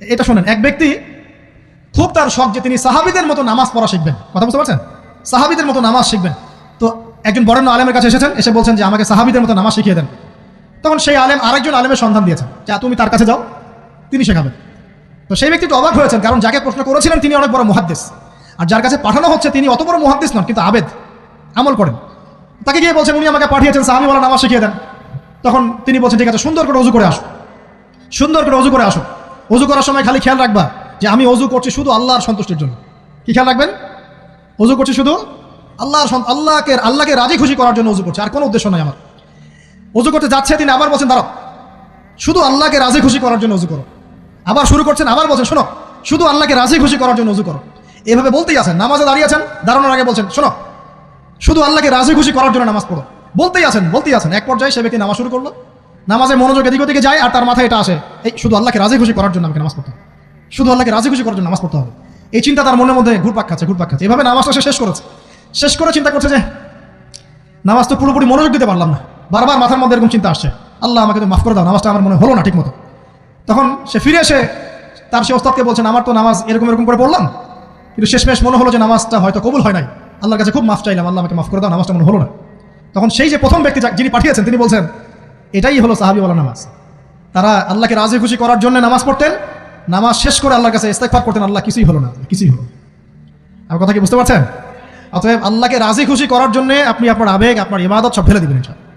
এটা শোনেন, এক ব্যক্তি খুব তার শখ যে তিনি সাহাবীদের মতো নামাজ পড়া শিখবেন। কথা বুঝতে পারছেন? সাহাবীদের মতো নামাজ শিখবেন। তো একজন বরেণ্য আলেমের কাছে এসেছেন, এসে বলছেন যে আমাকে সাহাবীদের মতো নামাজ শিখিয়ে দেন। তখন সেই আলেম আরেকজন আলেমের সন্ধান দিয়েছেন, যা তুমি তার কাছে যাও, তিনি শেখাবেন। তো সেই ব্যক্তি তো অবাক হয়েছেন, কারণ যাকে প্রশ্ন করেছিলেন তিনি অনেক বড় মুহাদ্দিস, আর যার কাছে পাঠানো হচ্ছে তিনি অত বড় মুহাদ্দিস নন, কিন্তু আবেদ, আমল করেন। তাকে গিয়ে বলছেন উনি আমাকে পাঠিয়েছেন সাহাবীওয়ালা নামাজ শিখিয়ে দেন। তখন তিনি বলছেন ঠিক আছে, সুন্দর করে অজু করে আসো, সুন্দর করে অজু করে আসো। অজু করার সময় খালি খেয়াল রাখবা যে আমি অজু করছি শুধু আল্লাহর সন্তুষ্টির জন্য। কি খেয়াল রাখবেন? অজু করছি শুধু আল্লাহকে রাজি খুশি করার জন্য অজু করছে, আর কোনো উদ্দেশ্য নাই আমার। অজু করতে যাচ্ছে, তিনি আবার বলছেন দাঁড়াও, শুধু আল্লাহকে রাজি খুশি করার জন্য অজু করো। আবার শুরু করছেন, আবার বলছেন শোনো, শুধু আল্লাহকে রাজি খুশি করার জন্য অজু করো। এভাবে বলতেই আছেন, নামাজে দাঁড়িয়েছেন, দাঁড়ানোর আগে বলছেন শোনো, শুধু আল্লাহকে রাজি খুশি করার জন্য নামাজ পড়ো। বলতেই আছেন। এক পর্যায়ে সে ব্যক্তি নামাজ শুরু করলো, নামাজে মনোযোগ এদিক ওদিকে যায়, আর তার মাথায় এটা আসে, এই শুধু আল্লাহকে রাজি খুশি করার জন্য আমাকে নামাজ পড়তে হবে, শুধু আল্লাহকে রাজি খুশি করার জন্য নামাজ পড়তে হবে। এই চিন্তা তার মনের মধ্যে ঘুরপাক খাচ্ছে। এভাবে নামাজটা সে শেষ করে চিন্তা করছে যে নামাজ তো পুরোপুরি মনোযোগ দিতে পারলাম না, বারবার মাথার মধ্যে এরকম চিন্তা আসছে, আল্লাহ আমাকে তো মাফ করে দাও, নামাজটা আমার মনে হলো না ঠিক মতো। তখন সে ফিরে এসে তার সে ওস্তাদকে বলছেন আমার তো নামাজ এরকম করে পড়লাম, কিন্তু শেষমেশ মনে হলো যে নামাজটা হয়তো কবুল হয় নাই, আল্লাহর কাছে খুব মাফ চাইলাম, আল্লাহ আমাকে মাফ করে দাও, নামাজটা মনে হলো না। তখন সেই যে প্রথম ব্যক্তি যিনি পাঠিয়েছেন তিনি বলছেন এটাই হলো সাহাবীওয়ালা নামাজ। তারা আল্লাহকে রাজি খুশি করার জন্য নামাজ পড়তেন, নামাজ শেষ করে আল্লাহর কাছে ইস্তেগফার করতেন, আল্লাহ কিছুই হলো না, কিছুই হলো। আমার কথা কি বুঝতে পারছেন? অতএব আল্লাহকে রাজি খুশি করার জন্য আপনি আপনার আবেগ, আপনার ইবাদত সব ফেলে দিবেন ইনশাআল্লাহ।